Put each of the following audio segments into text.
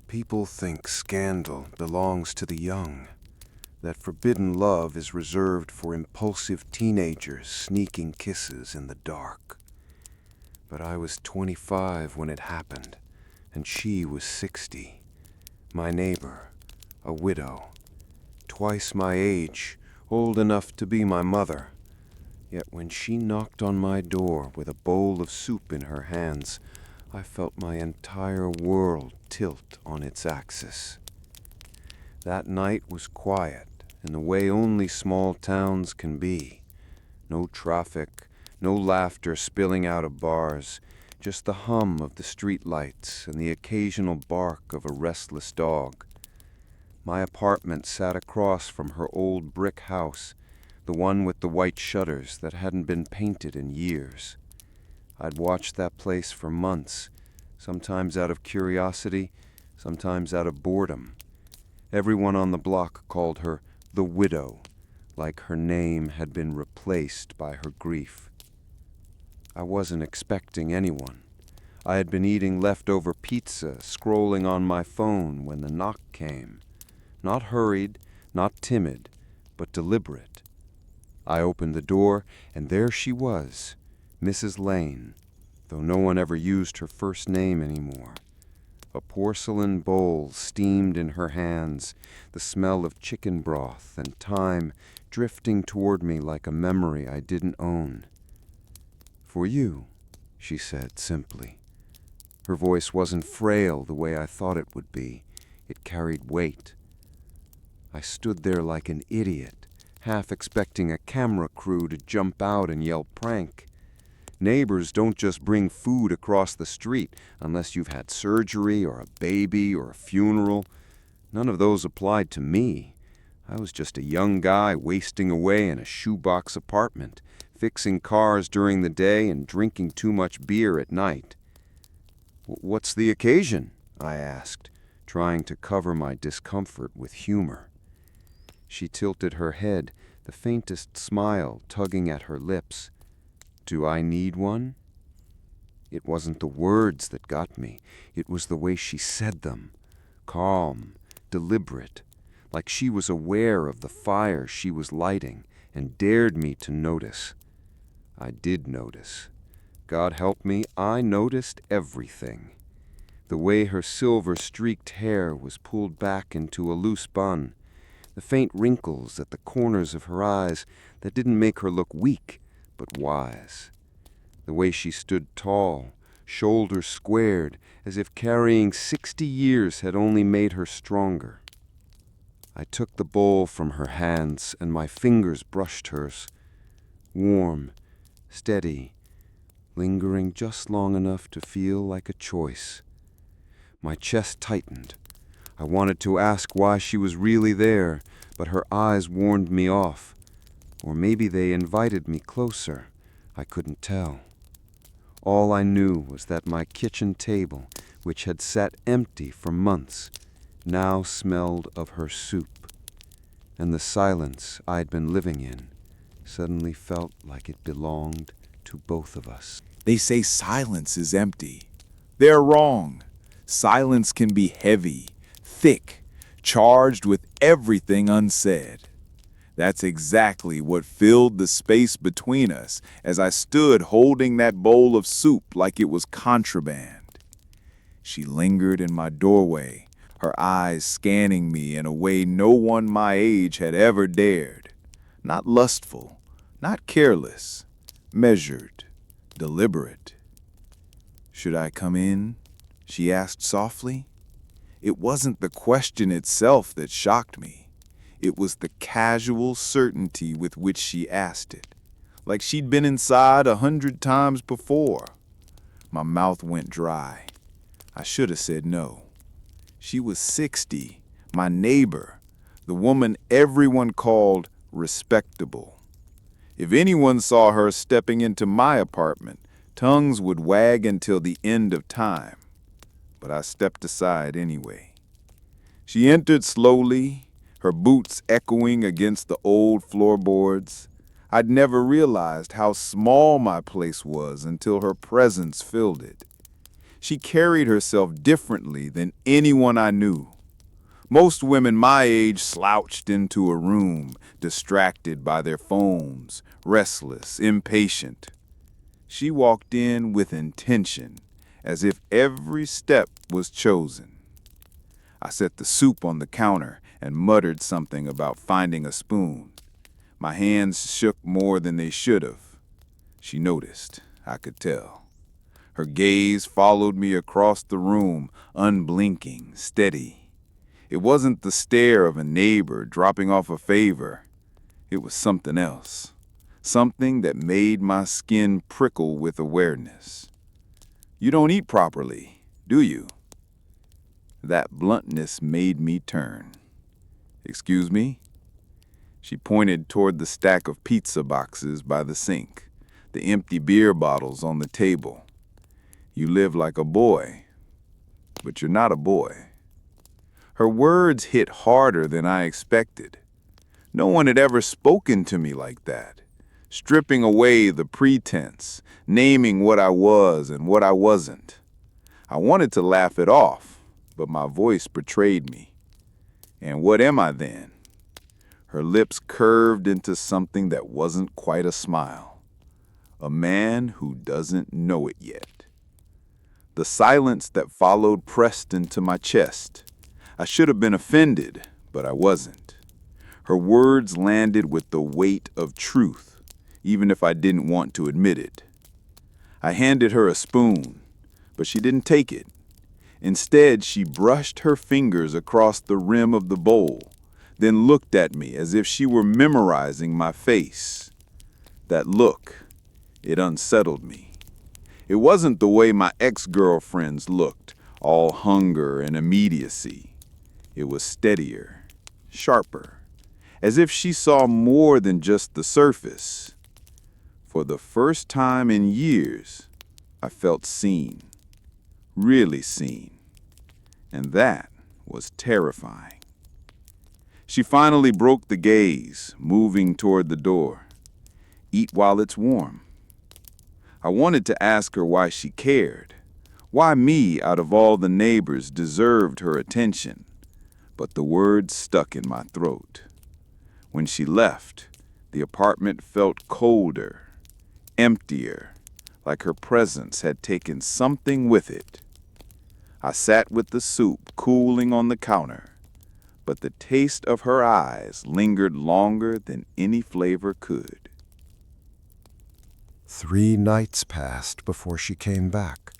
People think scandal belongs to the young, that forbidden love is reserved for impulsive teenagers sneaking kisses in the dark. But I was 25 when it happened, and she was 60. My neighbor, a widow, twice my age, old enough to be my mother. Yet when she knocked on my door with a bowl of soup in her hands, I felt my entire world tilt on its axis. That night was quiet, in the way only small towns can be. No traffic, no laughter spilling out of bars, just the hum of the streetlights and the occasional bark of a restless dog. My apartment sat across from her old brick house, the one with the white shutters that hadn't been painted in years. I'd watched that place for months, sometimes out of curiosity, sometimes out of boredom. Everyone on the block called her the widow, like her name had been replaced by her grief. I wasn't expecting anyone. I had been eating leftover pizza, scrolling on my phone when the knock came. Not hurried, not timid, but deliberate. I opened the door, and there she was, Mrs. Lane, though no one ever used her first name anymore. A porcelain bowl steamed in her hands, the smell of chicken broth and thyme drifting toward me like a memory I didn't own. "For you," she said simply. Her voice wasn't frail the way I thought it would be. It carried weight. I stood there like an idiot, half expecting a camera crew to jump out and yell prank. Neighbors don't just bring food across the street unless you've had surgery or a baby or a funeral. None of those applied to me. I was just a young guy wasting away in a shoebox apartment, fixing cars during the day and drinking too much beer at night. "What's the occasion?" I asked, trying to cover my discomfort with humor. She tilted her head, the faintest smile tugging at her lips. "Do I need one?" It wasn't the words that got me. It was the way she said them. Calm, deliberate, like she was aware of the fire she was lighting and dared me to notice. I did notice. God help me, I noticed everything. The way her silver-streaked hair was pulled back into a loose bun, the faint wrinkles at the corners of her eyes that didn't make her look weak, but wise. The way she stood tall, shoulders squared, as if carrying 60 years had only made her stronger. I took the bowl from her hands, and my fingers brushed hers. Warm, steady, lingering just long enough to feel like a choice. My chest tightened. I wanted to ask why she was really there, but her eyes warned me off. Or maybe they invited me closer. I couldn't tell. All I knew was that my kitchen table, which had sat empty for months, now smelled of her soup. And the silence I'd been living in suddenly felt like it belonged to both of us. They say silence is empty. They're wrong. Silence can be heavy, thick, charged with everything unsaid. That's exactly what filled the space between us as I stood holding that bowl of soup like it was contraband. She lingered in my doorway, her eyes scanning me in a way no one my age had ever dared. Not lustful, not careless, measured, deliberate. "Should I come in?" she asked softly. It wasn't the question itself that shocked me. It was the casual certainty with which she asked it, like she'd been inside 100 times before. My mouth went dry. I should have said no. She was 60, my neighbor, the woman everyone called respectable. If anyone saw her stepping into my apartment, tongues would wag until the end of time. But I stepped aside anyway. She entered slowly, her boots echoing against the old floorboards. I'd never realized how small my place was until her presence filled it. She carried herself differently than anyone I knew. Most women my age slouched into a room, distracted by their phones, restless, impatient. She walked in with intention, as if every step was chosen. I set the soup on the counter and muttered something about finding a spoon. My hands shook more than they should have. She noticed, I could tell. Her gaze followed me across the room, unblinking, steady. It wasn't the stare of a neighbor dropping off a favor. It was something else. Something that made my skin prickle with awareness. You don't eat properly, do you? That bluntness made me turn. Excuse me? She pointed toward the stack of pizza boxes by the sink, the empty beer bottles on the table. You live like a boy, but you're not a boy. Her words hit harder than I expected. No one had ever spoken to me like that, stripping away the pretense, naming what I was and what I wasn't. I wanted to laugh it off, but my voice betrayed me. And what am I then? Her lips curved into something that wasn't quite a smile. A man who doesn't know it yet. The silence that followed pressed into my chest. I should have been offended, but I wasn't. Her words landed with the weight of truth, even if I didn't want to admit it. I handed her a spoon, but she didn't take it. Instead, she brushed her fingers across the rim of the bowl, then looked at me as if she were memorizing my face. That look, it unsettled me. It wasn't the way my ex-girlfriends looked, all hunger and immediacy. It was steadier, sharper, as if she saw more than just the surface. For the first time in years, I felt seen, really seen, and that was terrifying. She finally broke the gaze, moving toward the door. Eat while it's warm. I wanted to ask her why she cared, why me out of all the neighbors deserved her attention, but the words stuck in my throat. When she left, the apartment felt colder, emptier, like her presence had taken something with it. I sat with the soup cooling on the counter, but the taste of her eyes lingered longer than any flavor could. 3 nights passed before she came back,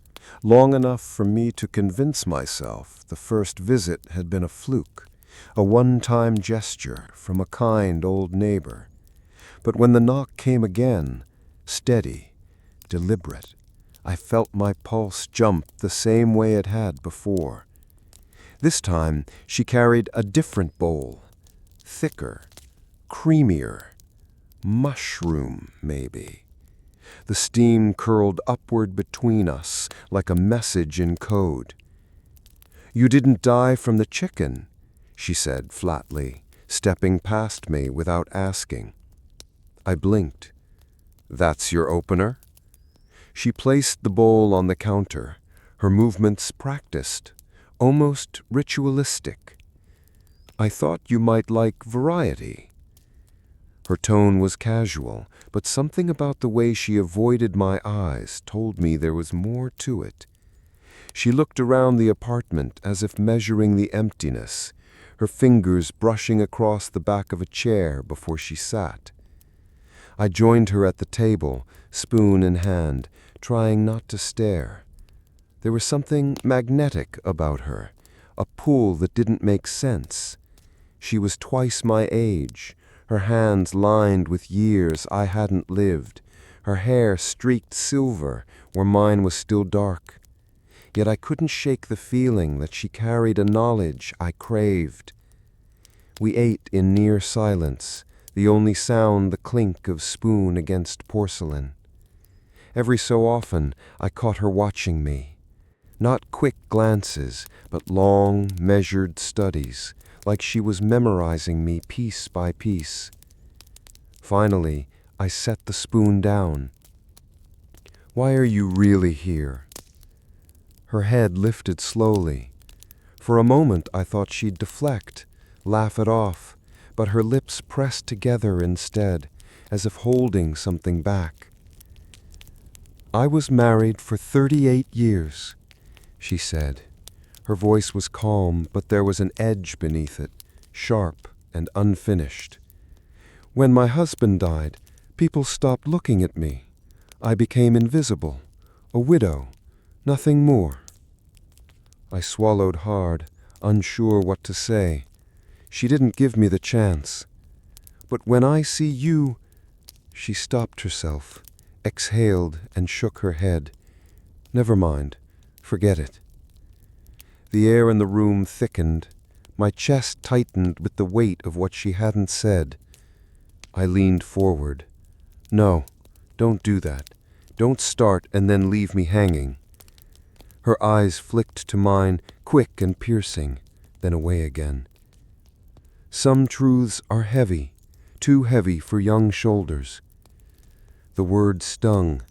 long enough for me to convince myself the first visit had been a fluke, a one-time gesture from a kind old neighbor. But when the knock came again, steady, deliberate, I felt my pulse jump the same way it had before. This time she carried a different bowl, thicker, creamier, mushroom maybe. The steam curled upward between us like a message in code. "You didn't die from the chicken," she said flatly, stepping past me without asking. I blinked. "That's your opener?" She placed the bowl on the counter, her movements practiced, almost ritualistic. "I thought you might like variety." Her tone was casual, but something about the way she avoided my eyes told me there was more to it. She looked around the apartment as if measuring the emptiness, her fingers brushing across the back of a chair before she sat. I joined her at the table, spoon in hand, trying not to stare. There was something magnetic about her, a pull that didn't make sense. She was twice my age, her hands lined with years I hadn't lived, her hair streaked silver where mine was still dark. Yet I couldn't shake the feeling that she carried a knowledge I craved. We ate in near silence, the only sound the clink of spoon against porcelain. Every so often I caught her watching me. Not quick glances, but long, measured studies, like she was memorizing me piece by piece. Finally, I set the spoon down. "Why are you really here?" Her head lifted slowly. For a moment I thought she'd deflect, laugh it off, but her lips pressed together instead, as if holding something back. "I was married for 38 years, she said. Her voice was calm, but there was an edge beneath it, sharp and unfinished. When my husband died, people stopped looking at me. I became invisible, a widow, nothing more." I swallowed hard, unsure what to say. She didn't give me the chance. "But when I see you—" She stopped herself, exhaled, and shook her head. "Never mind. Forget it." The air in the room thickened. My chest tightened with the weight of what she hadn't said. I leaned forward. "No, don't do that. Don't start and then leave me hanging." Her eyes flicked to mine, quick and piercing, then away again. "Some truths are heavy, too heavy for young shoulders." The word stung.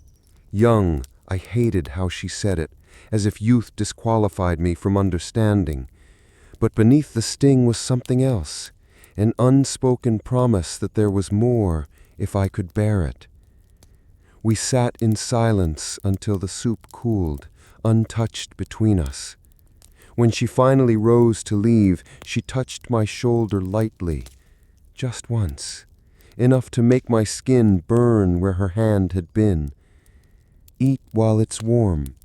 Young, I hated how she said it, as if youth disqualified me from understanding. But beneath the sting was something else, an unspoken promise that there was more if I could bear it. We sat in silence until the soup cooled, untouched between us. When she finally rose to leave, she touched my shoulder lightly, just once, enough to make my skin burn where her hand had been. "Eat while it's warm,"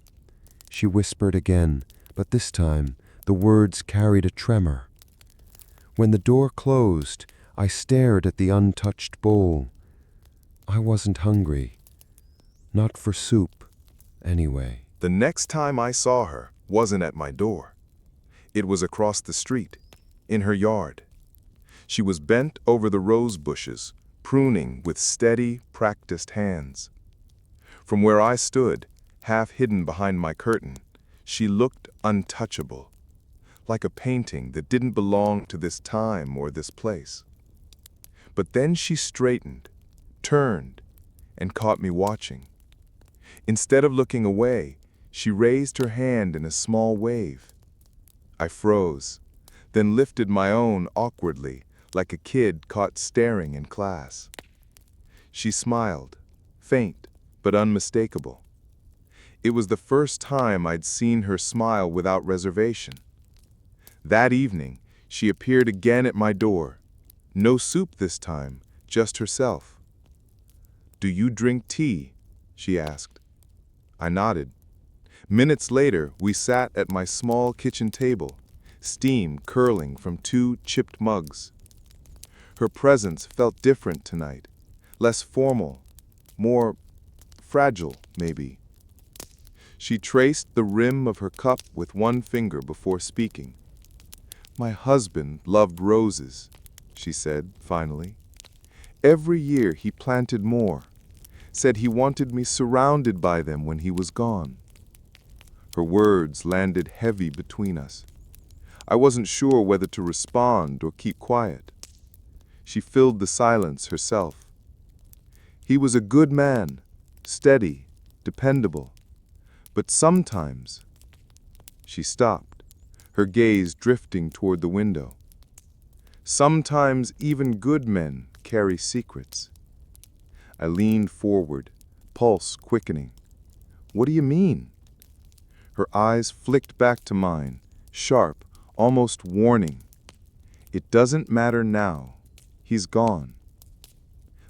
she whispered again, but this time the words carried a tremor. When the door closed, I stared at the untouched bowl. I wasn't hungry. Not for soup, anyway. The next time I saw her wasn't at my door. It was across the street, in her yard. She was bent over the rose bushes, pruning with steady, practiced hands. From where I stood, half hidden behind my curtain, she looked untouchable, like a painting that didn't belong to this time or this place. But then she straightened, turned, and caught me watching. Instead of looking away, she raised her hand in a small wave. I froze, then lifted my own awkwardly, like a kid caught staring in class. She smiled, faint but unmistakable. It was the first time I'd seen her smile without reservation. That evening, she appeared again at my door. No soup this time, just herself. "Do you drink tea?" she asked. I nodded. Minutes later, we sat at my small kitchen table, steam curling from 2 chipped mugs. Her presence felt different tonight, less formal, more fragile, maybe. She traced the rim of her cup with one finger before speaking. "My husband loved roses," she said, finally. "Every year he planted more, said he wanted me surrounded by them when he was gone." Her words landed heavy between us. I wasn't sure whether to respond or keep quiet. She filled the silence herself. "He was a good man, steady, dependable. But sometimes—" She stopped, her gaze drifting toward the window. "Sometimes even good men carry secrets." I leaned forward, pulse quickening. "What do you mean?" Her eyes flicked back to mine, sharp, almost warning. "It doesn't matter now. He's gone."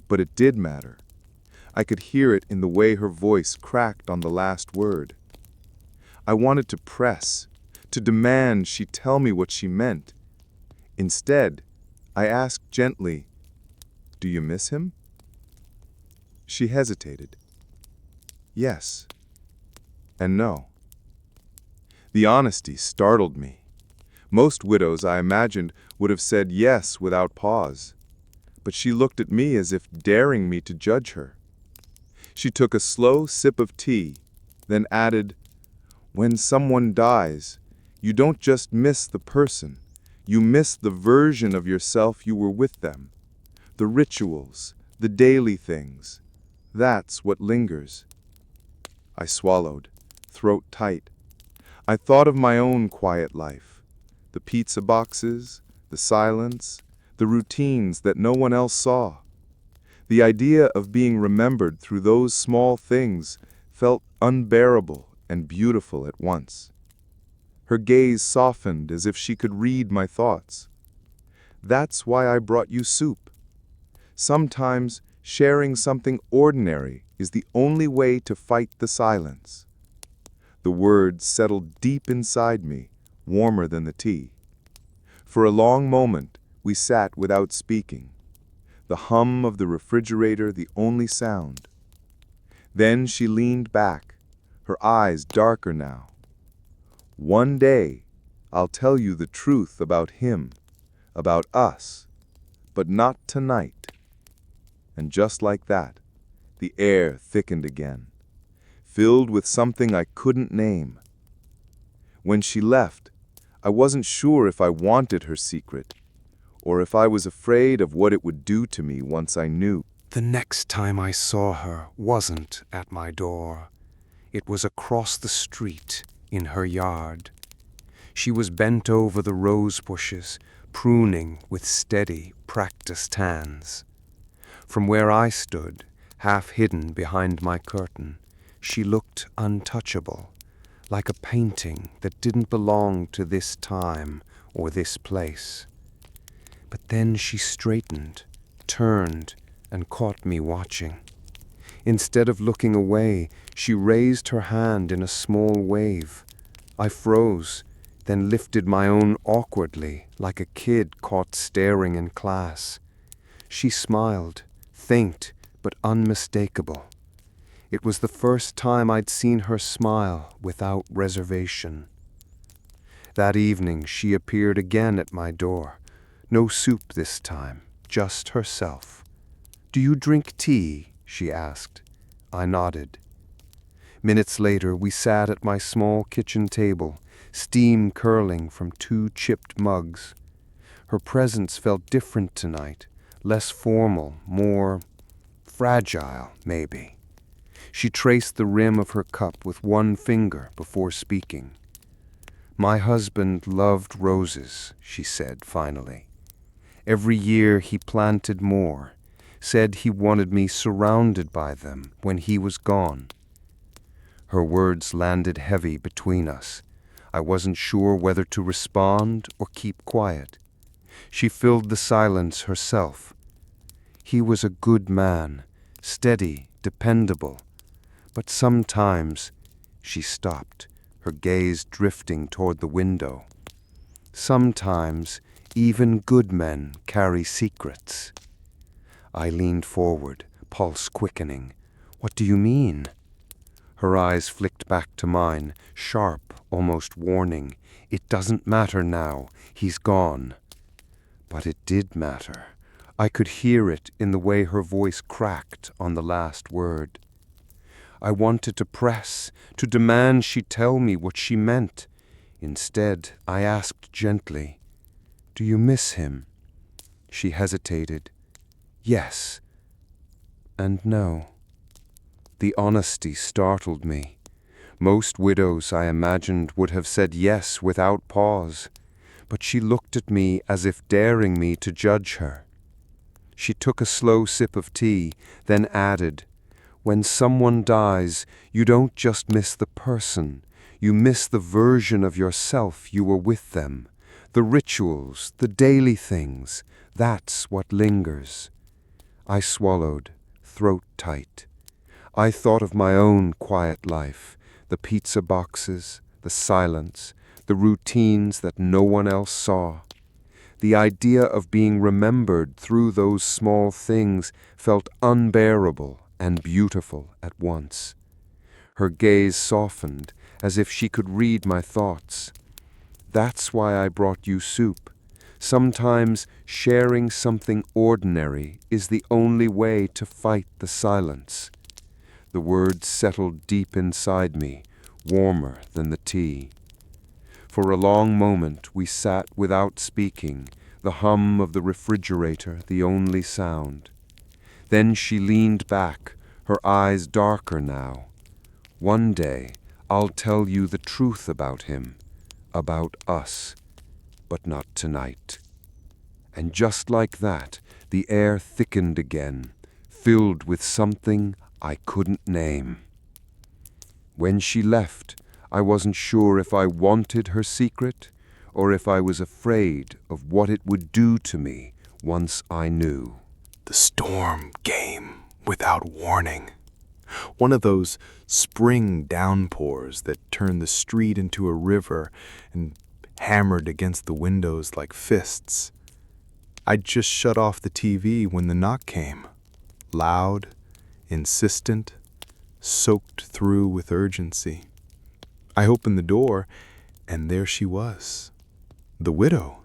But it did matter. I could hear it in the way her voice cracked on the last word. I wanted to press, to demand she tell me what she meant. Instead, I asked gently, "Do you miss him?" She hesitated. "Yes and no." The honesty startled me. Most widows, I imagined, would have said yes without pause. But she looked at me as if daring me to judge her. She took a slow sip of tea, then added, "When someone dies, you don't just miss the person, you miss the version of yourself you were with them. The rituals, the daily things. That's what lingers." I swallowed, throat tight. I thought of my own quiet life, the pizza boxes, the silence, the routines that no one else saw. The idea of being remembered through those small things felt unbearable and beautiful at once. Her gaze softened as if she could read my thoughts. That's why I brought you soup. Sometimes sharing something ordinary is the only way to fight the silence. The words settled deep inside me, warmer than the tea. For a long moment, we sat without speaking, the hum of the refrigerator the only sound. Then she leaned back, her eyes darker now. One day, I'll tell you the truth about him, about us, but not tonight. And just like that, the air thickened again, filled with something I couldn't name. When she left, I wasn't sure if I wanted her secret, or if I was afraid of what it would do to me once I knew. The next time I saw her wasn't at my door. It was across the street in her yard. She was bent over the rose bushes, pruning with steady, practiced hands. From where I stood, half hidden behind my curtain, she looked untouchable, like a painting that didn't belong to this time or this place. But then she straightened, turned, and caught me watching. Instead of looking away, she raised her hand in a small wave. I froze, then lifted my own awkwardly, like a kid caught staring in class. She smiled, faint but unmistakable. It was the first time I'd seen her smile without reservation. That evening she appeared again at my door. No soup this time, just herself. "Do you drink tea?" she asked. I nodded. Minutes later, we sat at my small kitchen table, steam curling from 2 chipped mugs. Her presence felt different tonight, less formal, more fragile, maybe. She traced the rim of her cup with one finger before speaking. "My husband loved roses," she said finally. "Every year he planted more, said he wanted me surrounded by them when he was gone." Her words landed heavy between us. I wasn't sure whether to respond or keep quiet. She filled the silence herself. "He was a good man, steady, dependable. But sometimes," she stopped, her gaze drifting toward the window, "sometimes even good men carry secrets." I leaned forward, pulse quickening. "What do you mean?" Her eyes flicked back to mine, sharp, almost warning. "It doesn't matter now. He's gone." But it did matter. I could hear it in the way her voice cracked on the last word. I wanted to press, to demand she tell me what she meant. Instead, I asked gently, "Do you miss him?" She hesitated. "Yes and no." The honesty startled me. Most widows, I imagined, would have said yes without pause. But she looked at me as if daring me to judge her. She took a slow sip of tea, then added, "When someone dies, you don't just miss the person. You miss the version of yourself you were with them. The rituals, the daily things, that's what lingers." I swallowed, throat tight. I thought of my own quiet life, the pizza boxes, the silence, the routines that no one else saw. The idea of being remembered through those small things felt unbearable and beautiful at once. Her gaze softened, as if she could read my thoughts. "That's why I brought you soup. Sometimes sharing something ordinary is the only way to fight the silence." The words settled deep inside me, warmer than the tea. For a long moment we sat without speaking, the hum of the refrigerator the only sound. Then she leaned back, her eyes darker now. "One day I'll tell you the truth about him, about us, but not tonight." And just like that, the air thickened again, filled with something I couldn't name. When she left, I wasn't sure if I wanted her secret or if I was afraid of what it would do to me once I knew. The storm came without warning. One of those spring downpours that turned the street into a river and hammered against the windows like fists. I'd just shut off the TV when the knock came. Loud, insistent, soaked through with urgency. I opened the door, and there she was. The widow.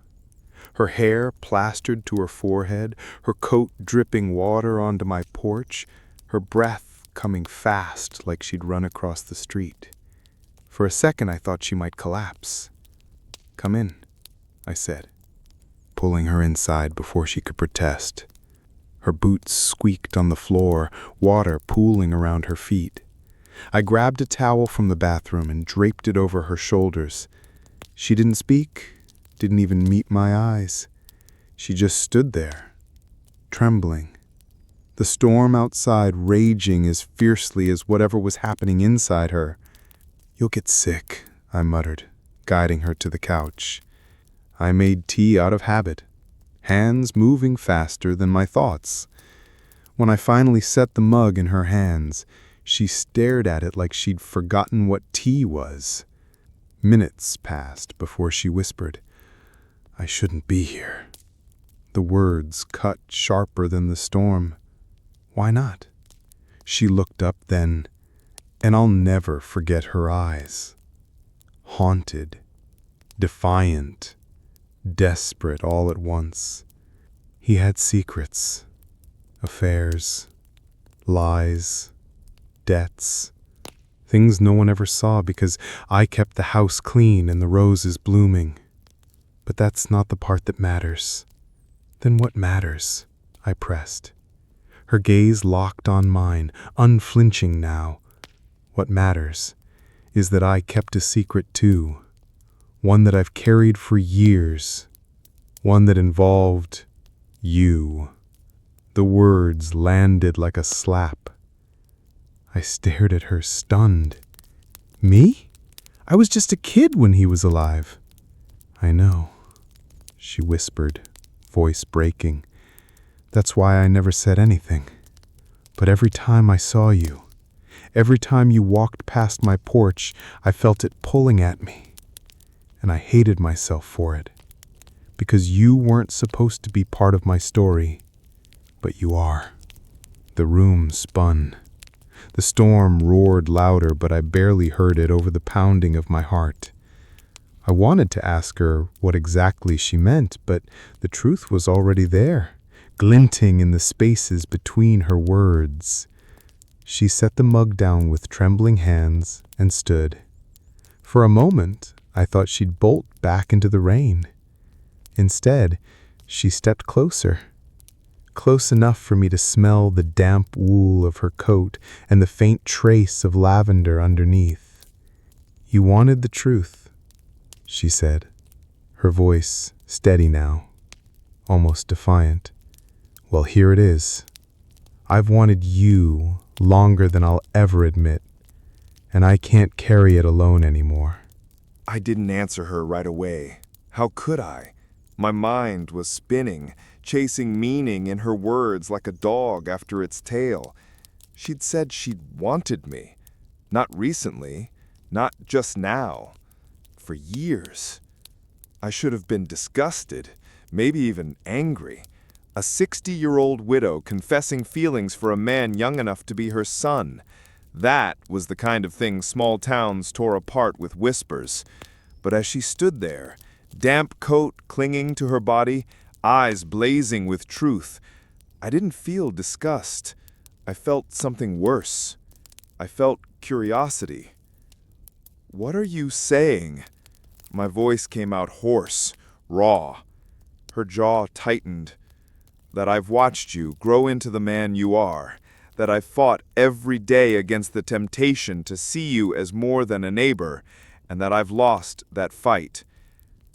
Her hair plastered to her forehead, her coat dripping water onto my porch, her breath coming fast like she'd run across the street. For a second I thought she might collapse. "Come in," I said, pulling her inside before she could protest. Her boots squeaked on the floor, water pooling around her feet. I grabbed a towel from the bathroom and draped it over her shoulders. She didn't speak, didn't even meet my eyes. She just stood there, trembling. The storm outside raging as fiercely as whatever was happening inside her. "You'll get sick," I muttered, guiding her to the couch. I made tea out of habit, hands moving faster than my thoughts. When I finally set the mug in her hands, she stared at it like she'd forgotten what tea was. Minutes passed before she whispered, "I shouldn't be here." The words cut sharper than the storm. "Why not?" She looked up then, and I'll never forget her eyes. Haunted, defiant, desperate all at once. He had secrets, affairs, lies, debts, things no one ever saw because I kept the house clean and the roses blooming. But that's not the part that matters. Then what matters? I pressed. Her gaze locked on mine, unflinching now. What matters is that I kept a secret too, one that I've carried for years, one that involved you. The words landed like a slap. I stared at her, stunned. Me? I was just a kid when he was alive. "I know," she whispered, voice breaking. "That's why I never said anything. But every time I saw you, every time you walked past my porch, I felt it pulling at me. And I hated myself for it. Because you weren't supposed to be part of my story, but you are." The room spun. The storm roared louder, but I barely heard it over the pounding of my heart. I wanted to ask her what exactly she meant, but the truth was already there, glinting in the spaces between her words. She set the mug down with trembling hands and stood. For a moment, I thought she'd bolt back into the rain. Instead, she stepped closer. Close enough for me to smell the damp wool of her coat and the faint trace of lavender underneath. "You wanted the truth," she said, her voice steady now, almost defiant. "Well, here it is. I've wanted you longer than I'll ever admit, and I can't carry it alone anymore." I didn't answer her right away. How could I? My mind was spinning, chasing meaning in her words like a dog after its tail. She'd said she'd wanted me. Not recently, not just now. For years. I should have been disgusted, maybe even angry. A 60-year-old widow confessing feelings for a man young enough to be her son. That was the kind of thing small towns tore apart with whispers. But as she stood there, damp coat clinging to her body, eyes blazing with truth, I didn't feel disgust. I felt something worse. I felt curiosity. "What are you saying?" My voice came out hoarse, raw. Her jaw tightened. "That I've watched you grow into the man you are. that I fought every day against the temptation to see you as more than a neighbor, and that I've lost that fight.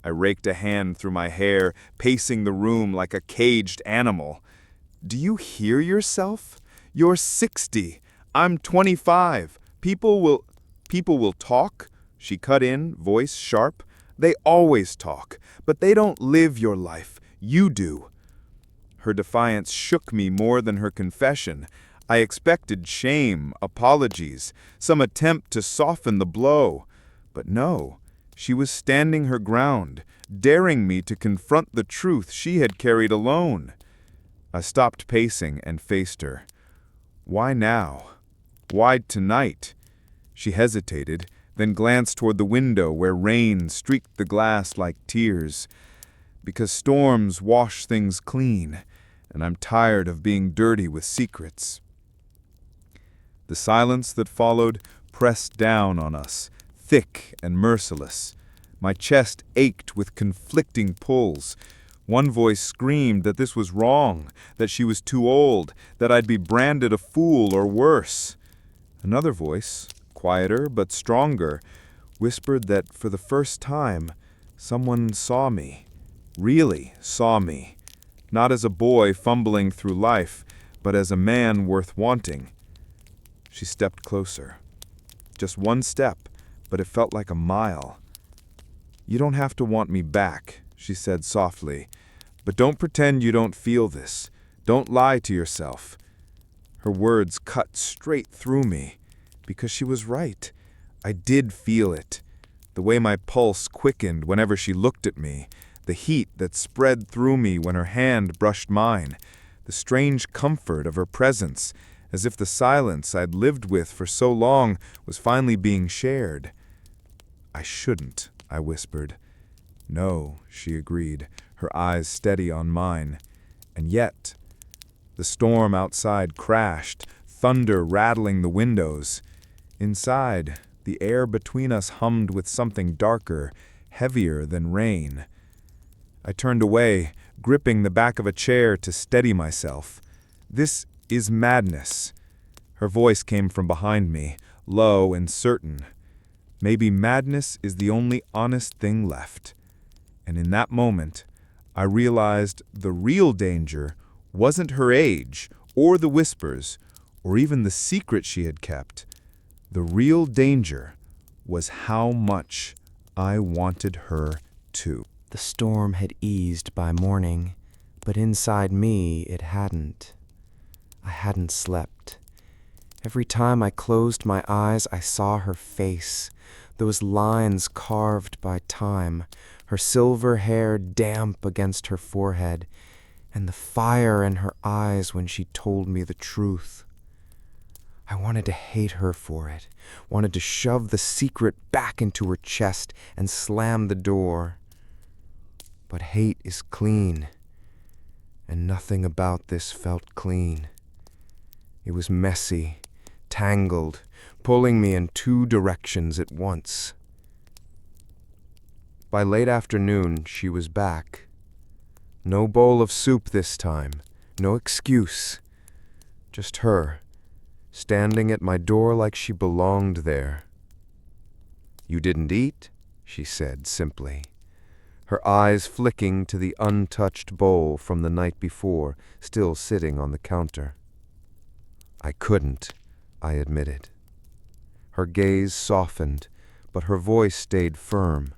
I raked a hand through my hair, pacing the room like a caged animal. Do you hear yourself? You're 60. I'm 25. People will talk. She cut in, voice sharp. They always talk, but they don't live your life. You do. Her defiance shook me more than her confession. I expected shame, apologies, some attempt to soften the blow. But no, she was standing her ground, daring me to confront the truth she had carried alone. I stopped pacing and faced her. Why now? Why tonight? She hesitated, then glanced toward the window where rain streaked the glass like tears. Because storms wash things clean, and I'm tired of being dirty with secrets. The silence that followed pressed down on us, thick and merciless. My chest ached with conflicting pulls. One voice screamed that this was wrong, that she was too old, that I'd be branded a fool or worse. Another voice, quieter but stronger, whispered that for the first time, someone saw me, really saw me, not as a boy fumbling through life, but as a man worth wanting. She stepped closer. Just one step, but it felt like a mile. You don't have to want me back, she said softly, but don't pretend you don't feel this. Don't lie to yourself. Her words cut straight through me, because she was right. I did feel it. The way my pulse quickened whenever she looked at me, the heat that spread through me when her hand brushed mine, the strange comfort of her presence, as if the silence I'd lived with for so long was finally being shared. I shouldn't, I whispered. No, she agreed, her eyes steady on mine. And yet, the storm outside crashed, thunder rattling the windows. Inside, the air between us hummed with something darker, heavier than rain. I turned away, gripping the back of a chair to steady myself. This is madness. Her voice came from behind me, low and certain. Maybe madness is the only honest thing left. And in that moment, I realized the real danger wasn't her age, or the whispers, or even the secret she had kept. The real danger was how much I wanted her to. The storm had eased by morning, but inside me it hadn't. I hadn't slept. Every time I closed my eyes, I saw her face, those lines carved by time, her silver hair damp against her forehead, and the fire in her eyes when she told me the truth. I wanted to hate her for it, wanted to shove the secret back into her chest and slam the door. But hate is clean, and nothing about this felt clean. It was messy, tangled, pulling me in two directions at once. By late afternoon, she was back. No bowl of soup this time, no excuse. Just her, standing at my door like she belonged there. "You didn't eat?" she said simply, her eyes flicking to the untouched bowl from the night before, still sitting on the counter. I couldn't, I admitted. Her gaze softened, but her voice stayed firm.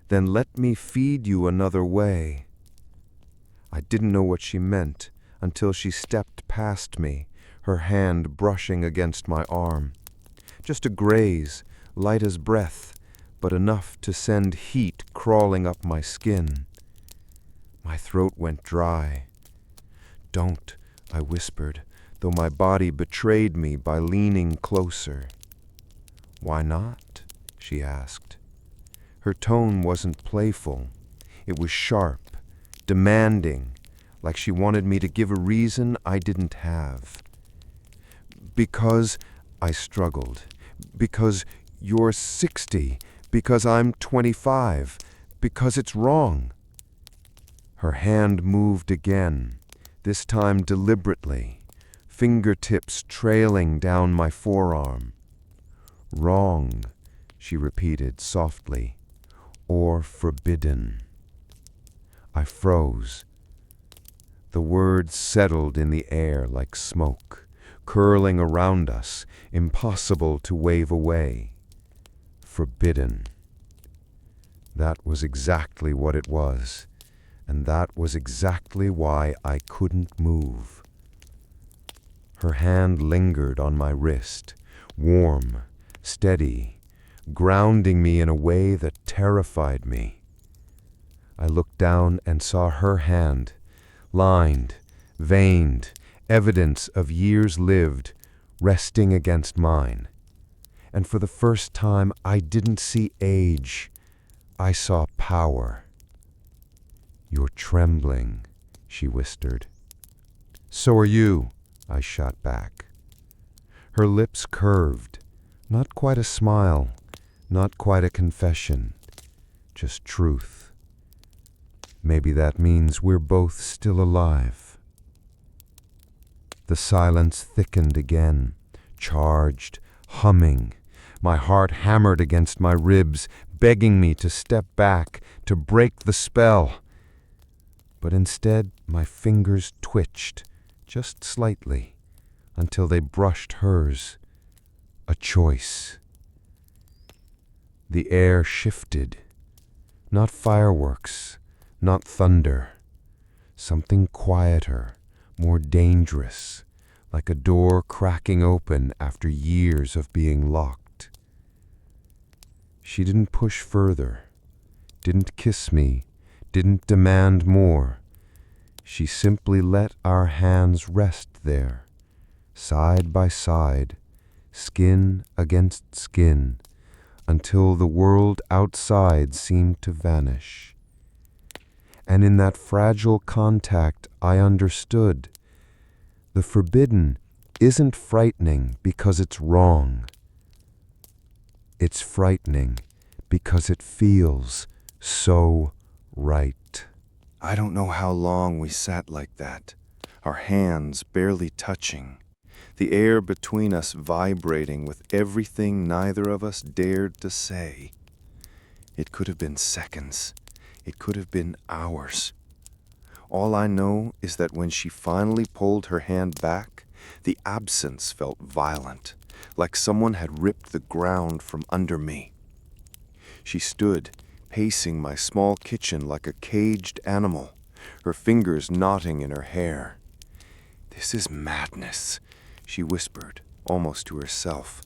"Then let me feed you another way." I didn't know what she meant until she stepped past me, her hand brushing against my arm. Just a graze, light as breath, but enough to send heat crawling up my skin. My throat went dry. "Don't," I whispered, though my body betrayed me by leaning closer. "Why not?" she asked. Her tone wasn't playful. It was sharp, demanding, like she wanted me to give a reason I didn't have. "Because," I struggled, "because you're 60, because I'm 25, because it's wrong." Her hand moved again, this time deliberately, fingertips trailing down my forearm. Wrong, she repeated softly, or forbidden. I froze. The words settled in the air like smoke, curling around us, impossible to wave away. Forbidden. That was exactly what it was, and that was exactly why I couldn't move. Her hand lingered on my wrist, warm, steady, grounding me in a way that terrified me. I looked down and saw her hand, lined, veined, evidence of years lived, resting against mine. And for the first time, I didn't see age. I saw power. "You're trembling," she whispered. "So are you," I shot back. Her lips curved, not quite a smile, not quite a confession, just truth. Maybe that means we're both still alive. The silence thickened again, charged, humming. My heart hammered against my ribs, begging me to step back, to break the spell. But instead, my fingers twitched, just slightly, until they brushed hers. A choice. The air shifted. Not fireworks, not thunder. Something quieter, more dangerous, like a door cracking open after years of being locked. She didn't push further, didn't kiss me, didn't demand more. She simply let our hands rest there, side by side, skin against skin, until the world outside seemed to vanish. And in that fragile contact, I understood. The forbidden isn't frightening because it's wrong. It's frightening because it feels so right. I don't know how long we sat like that, our hands barely touching, the air between us vibrating with everything neither of us dared to say. It could have been seconds. It could have been hours. All I know is that when she finally pulled her hand back, the absence felt violent, like someone had ripped the ground from under me. She stood, pacing my small kitchen like a caged animal, her fingers knotting in her hair. "This is madness," she whispered, almost to herself.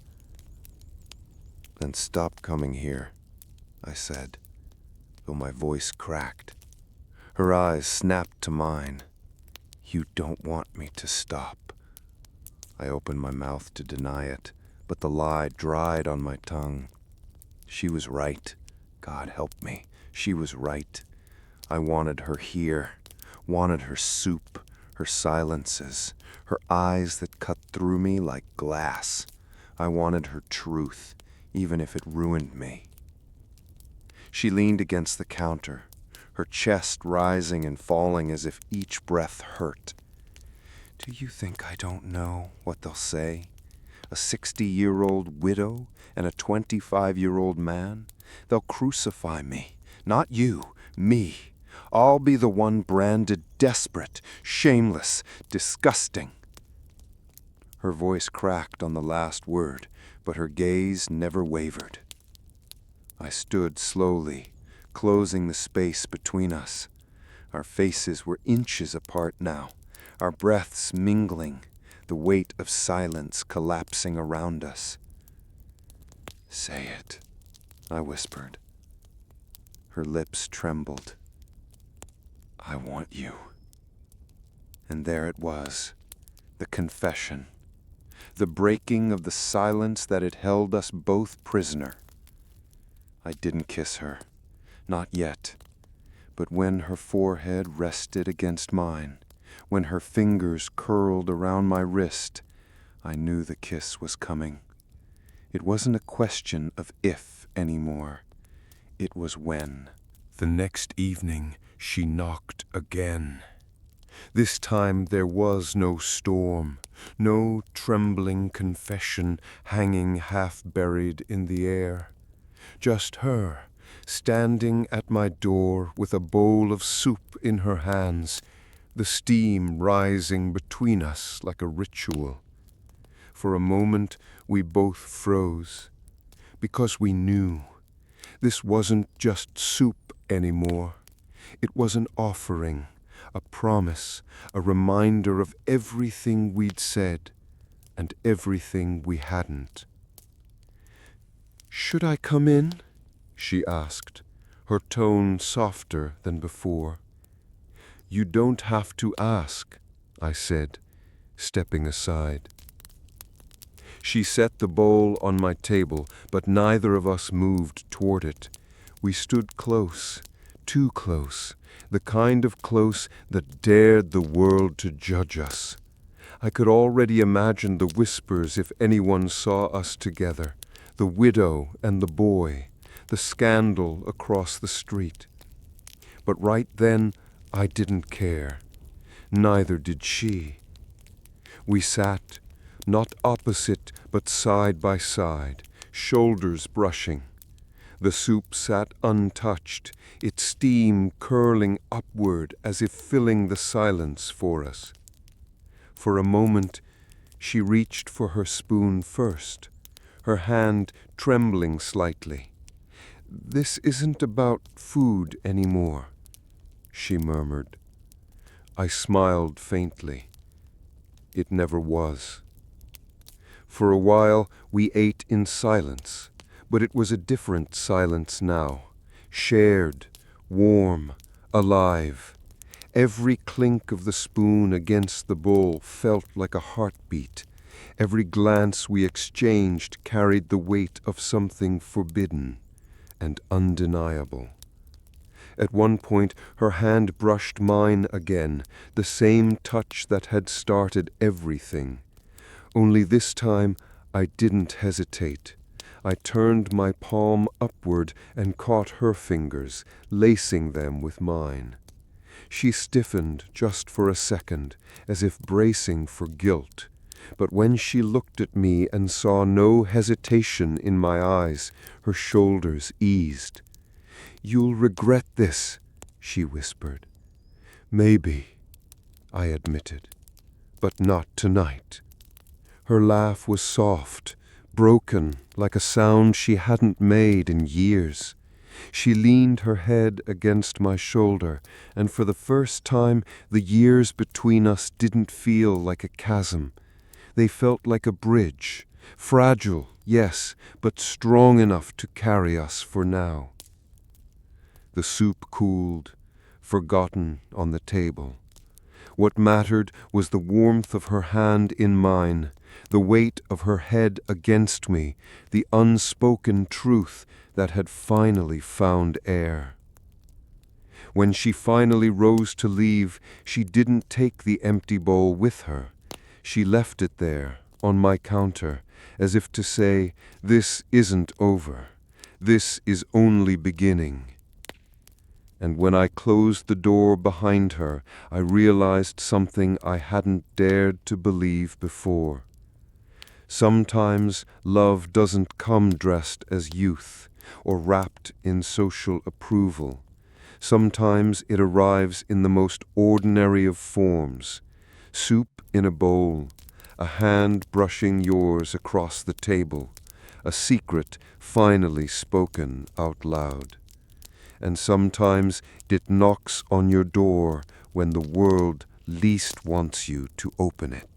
"Then stop coming here," I said, though my voice cracked. Her eyes snapped to mine. "You don't want me to stop." I opened my mouth to deny it, but the lie dried on my tongue. She was right. God help me. She was right. I wanted her here, wanted her soup, her silences, her eyes that cut through me like glass. I wanted her truth, even if it ruined me. She leaned against the counter, her chest rising and falling as if each breath hurt. "Do you think I don't know what they'll say? A 60-year-old widow and a 25-year-old man? They'll crucify me. Not you, me. I'll be the one branded desperate, shameless, disgusting." Her voice cracked on the last word, but her gaze never wavered. I stood slowly, closing the space between us. Our faces were inches apart now, our breaths mingling, the weight of silence collapsing around us. "Say it," I whispered. Her lips trembled. "I want you." And there it was, the confession, the breaking of the silence that had held us both prisoner. I didn't kiss her, not yet, but when her forehead rested against mine, when her fingers curled around my wrist, I knew the kiss was coming. It wasn't a question of if anymore. It was when. The next evening, she knocked again. This time there was no storm, no trembling confession hanging half-buried in the air. Just her, standing at my door with a bowl of soup in her hands, the steam rising between us like a ritual. For a moment we both froze, because we knew this wasn't just soup anymore. It was an offering, a promise, a reminder of everything we'd said and everything we hadn't. "Should I come in?" she asked, her tone softer than before. "You don't have to ask," I said, stepping aside. She set the bowl on my table, but neither of us moved toward it. We stood close, too close, the kind of close that dared the world to judge us. I could already imagine the whispers if anyone saw us together, the widow and the boy, the scandal across the street. But right then, I didn't care. Neither did she. We sat, not opposite, but side by side, shoulders brushing. The soup sat untouched, its steam curling upward as if filling the silence for us. For a moment, she reached for her spoon first, her hand trembling slightly. "This isn't about food anymore," she murmured. I smiled faintly. It never was. For a while we ate in silence, but it was a different silence now, shared, warm, alive. Every clink of the spoon against the bowl felt like a heartbeat. Every glance we exchanged carried the weight of something forbidden and undeniable. At one point, her hand brushed mine again, the same touch that had started everything. Only this time, I didn't hesitate. I turned my palm upward and caught her fingers, lacing them with mine. She stiffened just for a second, as if bracing for guilt. But when she looked at me and saw no hesitation in my eyes, her shoulders eased. "You'll regret this," she whispered. "Maybe," I admitted, "but not tonight." Her laugh was soft, broken, like a sound she hadn't made in years. She leaned her head against my shoulder, and for the first time the years between us didn't feel like a chasm. They felt like a bridge, fragile, yes, but strong enough to carry us for now. The soup cooled, forgotten on the table. What mattered was the warmth of her hand in mine, the weight of her head against me, the unspoken truth that had finally found air. When she finally rose to leave, she didn't take the empty bowl with her. She left it there, on my counter, as if to say, "This isn't over. This is only beginning." And when I closed the door behind her, I realized something I hadn't dared to believe before. Sometimes love doesn't come dressed as youth or wrapped in social approval. Sometimes it arrives in the most ordinary of forms. Soup in a bowl, a hand brushing yours across the table, a secret finally spoken out loud. And sometimes it knocks on your door when the world least wants you to open it.